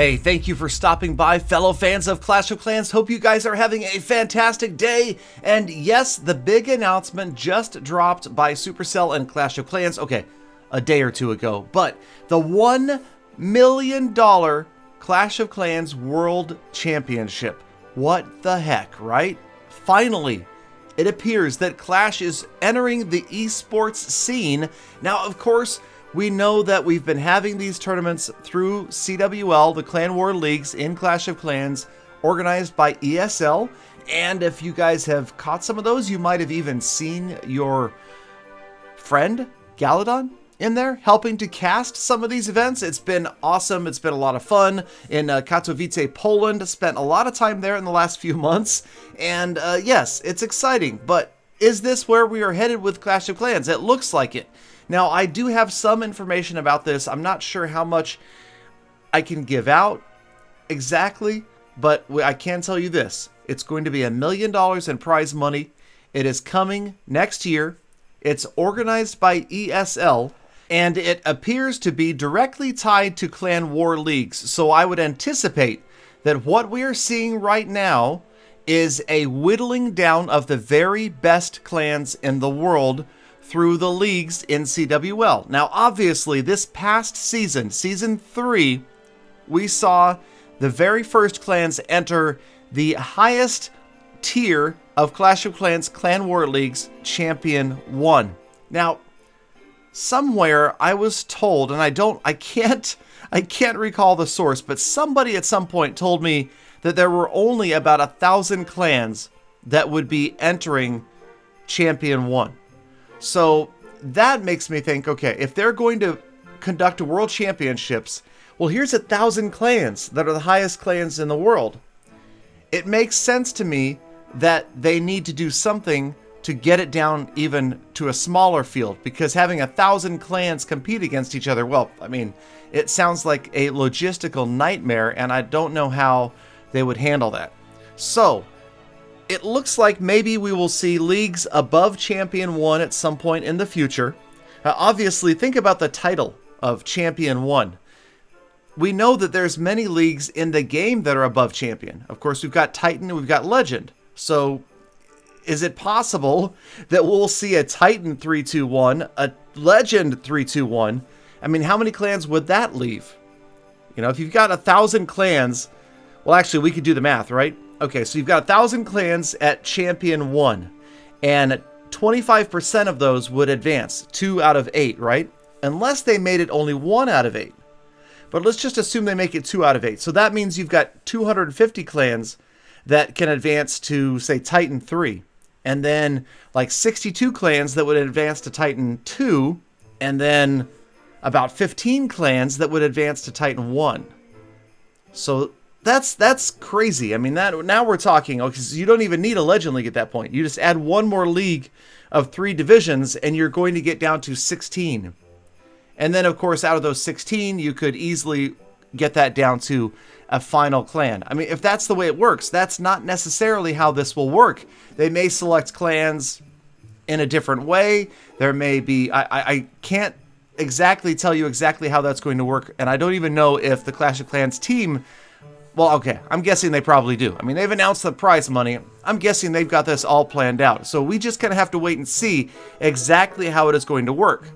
Hey, thank you for stopping by, fellow fans of Clash of Clans. Hope you guys are having a fantastic day. And yes, the big announcement just dropped by Supercell and Clash of Clans, okay, a day or two ago. But the $1 million Clash of Clans World Championship. What the heck, right? Finally, it appears that Clash is entering the esports scene. Now, of course, we know that we've been having these tournaments through CWL, the Clan War Leagues in Clash of Clans, organized by ESL. And if you guys have caught some of those, you might have even seen your friend, Galadon, in there helping to cast some of these events. It's been awesome. It's been a lot of fun in Katowice, Poland. Spent a lot of time there in the last few months. And yes, it's exciting. But is this where we are headed with Clash of Clans? It looks like it. Now, I do have some information about this. I'm not sure how much I can give out exactly, but I can tell you this. It's going to be $1 million in prize money. It is coming next year. It's organized by ESL, and it appears to be directly tied to Clan War Leagues. So I would anticipate that what we are seeing right now is a whittling down of the very best clans in the world through the leagues in CWL. Now, obviously, this past season, Season 3, we saw the very first clans enter the highest tier of Clash of Clans Clan War Leagues, Champion 1. Now, somewhere I was told, and I can't recall the source, but somebody at some point told me that there were only about 1,000 clans that would be entering Champion 1. So that makes me think, okay, if they're going to conduct world championships, well, here's 1,000 clans that are the highest clans in the world. It makes sense to me that they need to do something to get it down even to a smaller field, because having 1,000 clans compete against each other, well, I mean, it sounds like a logistical nightmare, and I don't know how they would handle that. So it looks like maybe we will see leagues above Champion 1 at some point in the future. Obviously, think about the title of Champion 1. We know that there's many leagues in the game that are above Champion. Of course, we've got Titan, we've got Legend. So is it possible that we'll see a Titan 3-2-1, a Legend 3-2-1? I mean, how many clans would that leave? You know, if you've got 1,000 clans, well, actually, we could do the math, right? Okay, so you've got 1,000 clans at Champion 1, and 25% of those would advance, 2 out of 8, right? Unless they made it only 1 out of 8. But let's just assume they make it 2 out of 8. So that means you've got 250 clans that can advance to, say, Titan 3. And then like 62 clans that would advance to Titan 2. And then about 15 clans that would advance to Titan 1. So that's crazy. I mean, that now we're talking, okay, so you don't even need a Legend League at that point. You just add one more league of 3 divisions and you're going to get down to 16. And then, of course, out of those 16, you could easily get that down to a final clan. I mean, if that's the way it works, that's not necessarily how this will work. They may select clans in a different way. There may be, I can't exactly tell you exactly how that's going to work. And I don't even know if the Clash of Clans team, well, okay, I'm guessing they probably do. I mean, they've announced the prize money. I'm guessing they've got this all planned out. So we just kind of have to wait and see exactly how it is going to work.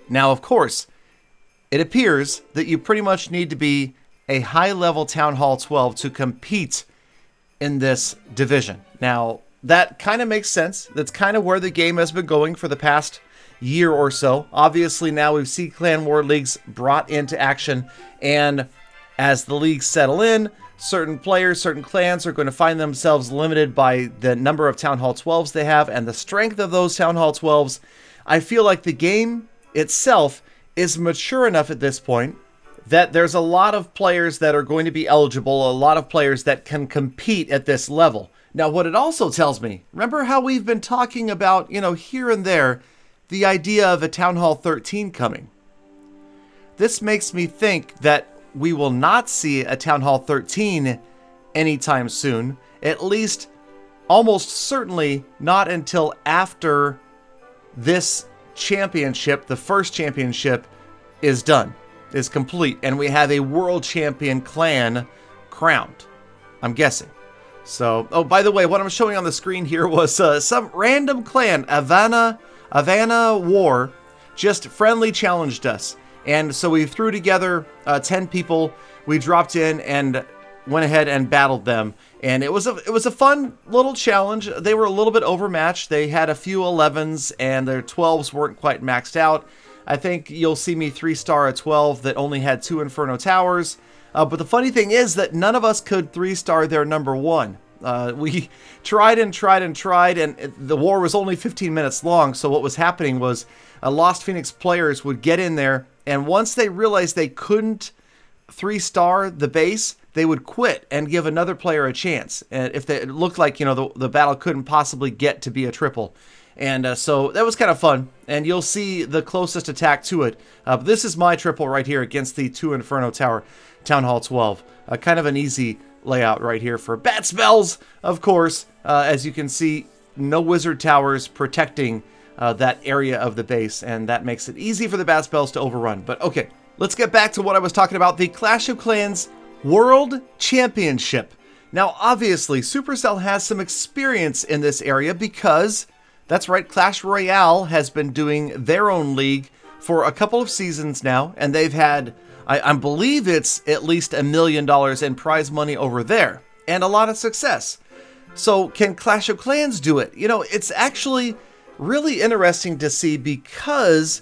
Now, of course, it appears that you pretty much need to be a high-level Town Hall 12 to compete in this division. Now, that kind of makes sense. That's kind of where the game has been going for the past year or so. Obviously, now we've seen Clan War Leagues brought into action, and as the leagues settle in, certain players, certain clans are going to find themselves limited by the number of Town Hall 12s they have and the strength of those Town Hall 12s. I feel like the game itself is mature enough at this point that there's a lot of players that are going to be eligible, a lot of players that can compete at this level. Now, what it also tells me, remember how we've been talking about, you know, here and there, the idea of a Town Hall 13 coming. This makes me think that we will not see a Town Hall 13 anytime soon, at least almost certainly not until after this championship, the first championship, is done. is complete, and we have a world champion clan crowned, I'm guessing. So, oh, by the way, what I'm showing on the screen here was some random clan, Havana War, just friendly challenged us. And so we threw together 10 people. We dropped in and went ahead and battled them. And it was a fun little challenge. They were a little bit overmatched. They had a few 11s and their 12s weren't quite maxed out. I think you'll see me 3-star a 12 that only had 2 Inferno Towers. But the funny thing is that none of us could 3-star their number 1. We tried and the war was only 15 minutes long. So what was happening was Lost Phoenix players would get in there, and once they realized they couldn't 3-star the base, they would quit and give another player a chance. And if it looked like, the battle couldn't possibly get to be a triple. And so that was kind of fun. And you'll see the closest attack to it. This is my triple right here against the 2 Inferno Tower Town Hall 12. Kind of an easy layout right here for bat spells, of course. As you can see, no wizard towers protecting that area of the base. And that makes it easy for the bat spells to overrun. But okay, let's get back to what I was talking about. The Clash of Clans World Championship. Now, obviously, Supercell has some experience in this area because, that's right, Clash Royale has been doing their own league for a couple of seasons now, and they've had, I believe it's at least $1 million in prize money over there, and a lot of success. So, can Clash of Clans do it? It's actually really interesting to see because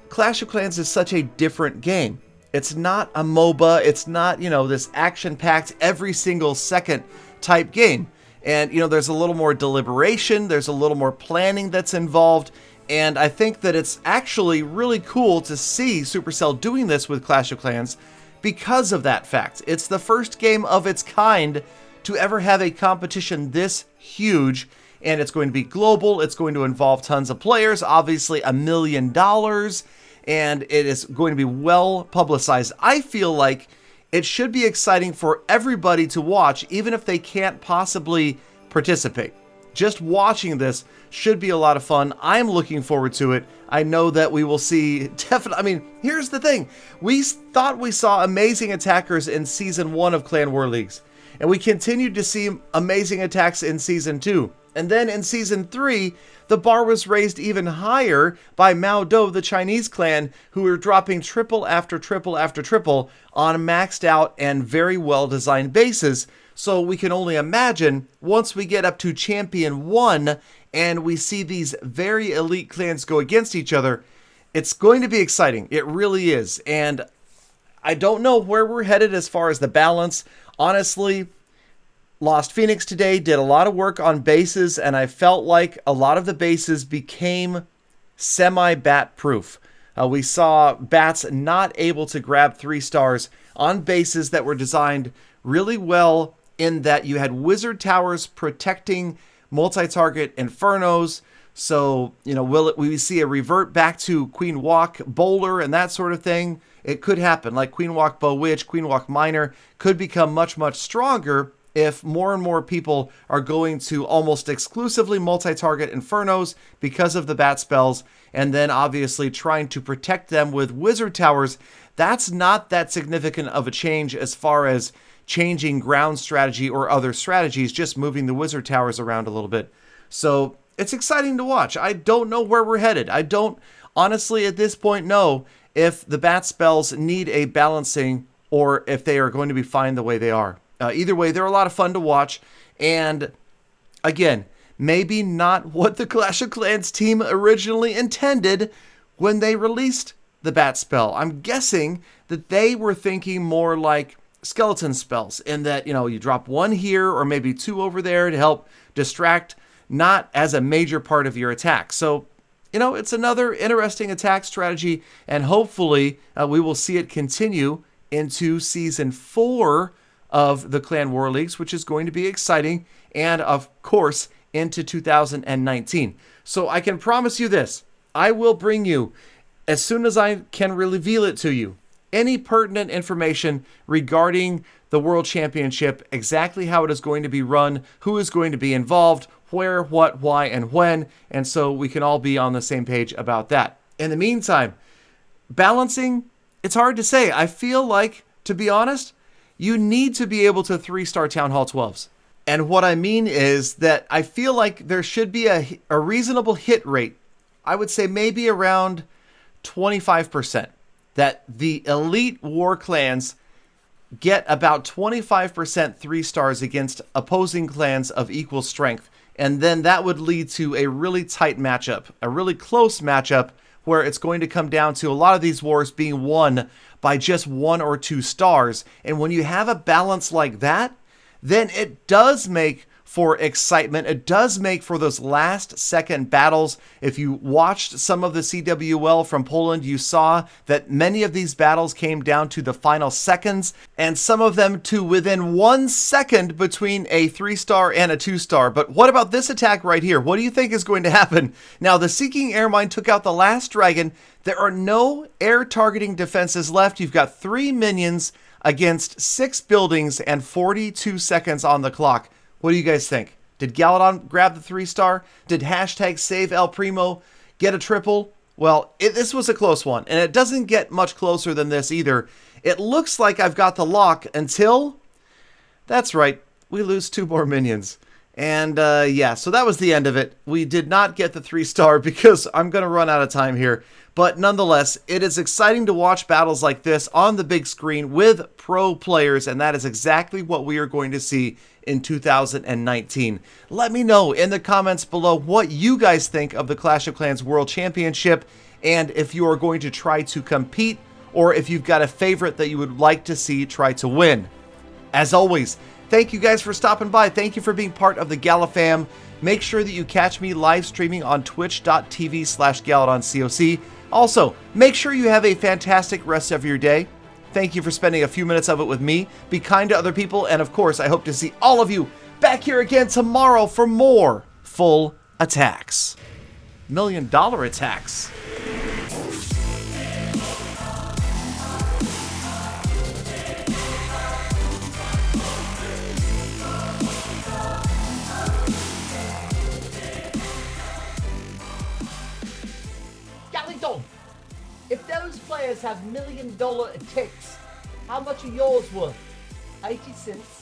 Clash of Clans is such a different game. It's not a MOBA. It's not, this action-packed every single second type game. And, there's a little more deliberation. There's a little more planning that's involved. And I think that it's actually really cool to see Supercell doing this with Clash of Clans because of that fact. It's the first game of its kind to ever have a competition this huge. And it's going to be global. It's going to involve tons of players. Obviously, $1 million. And it is going to be well publicized. I feel like it should be exciting for everybody to watch, even if they can't possibly participate. Just watching this should be a lot of fun. I'm looking forward to it. I know that we will see definitely. Here's the thing. We thought we saw amazing attackers in Season 1 of Clan War Leagues. And we continued to see amazing attacks in Season 2. And then in Season 3, the bar was raised even higher by Mao Do, the Chinese clan, who were dropping triple after triple after triple on maxed out and very well designed bases. So we can only imagine once we get up to Champion 1 and we see these very elite clans go against each other, it's going to be exciting. It really is. And I don't know where we're headed as far as the balance. Honestly, Lost Phoenix today did a lot of work on bases, and I felt like a lot of the bases became semi-bat proof. We saw bats not able to grab 3 stars on bases that were designed really well, in that you had wizard towers protecting multi-target infernos. So, will we see a revert back to Queen Walk Bowler and that sort of thing? It could happen. Like Queen Walk Bow Witch, Queen Walk Miner could become much, much stronger if more and more people are going to almost exclusively multi-target infernos because of the bat spells, and then obviously trying to protect them with wizard towers. That's not that significant of a change as far as changing ground strategy or other strategies, just moving the wizard towers around a little bit. So it's exciting to watch. I don't know where we're headed. I don't honestly at this point know if the bat spells need a balancing or if they are going to be fine the way they are. Either way, they're a lot of fun to watch. And again, maybe not what the Clash of Clans team originally intended when they released the bat spell. I'm guessing that they were thinking more like skeleton spells, in that, you drop 1 here or maybe 2 over there to help distract, not as a major part of your attack. So, it's another interesting attack strategy, and hopefully we will see it continue into Season 4 of the Clan War Leagues, which is going to be exciting, and of course into 2019. So I can promise you this: I will bring you, as soon as I can reveal it to you, any pertinent information regarding the World Championship, exactly how it is going to be run, who is going to be involved, where, what, why, and when, and so we can all be on the same page about that. In the meantime, balancing It's hard to say. I feel like, to be honest, you need to be able to 3-star Town Hall 12s. And what I mean is that I feel like there should be a reasonable hit rate. I would say maybe around 25%. That the elite war clans get about 25% 3-stars against opposing clans of equal strength. And then that would lead to a really tight matchup, a really close matchup where it's going to come down to a lot of these wars being won by just 1 or 2 stars. And when you have a balance like that, then it does make for excitement. It does make for those last second battles. If you watched some of the CWL from Poland, you saw that many of these battles came down to the final seconds, and some of them to within 1 second between a 3-star and a 2-star. But what about this attack right here? What do you think is going to happen? Now, the Seeking Air Mine took out the last dragon. There are no air targeting defenses left. You've got 3 minions against 6 buildings and 42 seconds on the clock. What do you guys think? Did Galadon grab the 3-star? Did hashtag save El Primo get a triple? Well, this was a close one, and it doesn't get much closer than this either. It looks like I've got the lock until... That's right, we lose 2 more minions. And yeah, so that was the end of it. We did not get the 3-star because I'm going to run out of time here. But nonetheless, it is exciting to watch battles like this on the big screen with pro players, and that is exactly what we are going to see in 2019. Let me know in the comments below what you guys think of the Clash of Clans World Championship, and if you are going to try to compete, or if you've got a favorite that you would like to see try to win. As always, thank you guys for stopping by. Thank you for being part of the Gala fam. Make sure that you catch me live streaming on twitch.tv/GaladonCoc. Also, make sure you have a fantastic rest of your day. Thank you for spending a few minutes of it with me. Be kind to other people, and of course, I hope to see all of you back here again tomorrow for more full attacks. $1 million attacks. Galadon, if those players have $1 million attacks, how much are yours worth? 80 cents.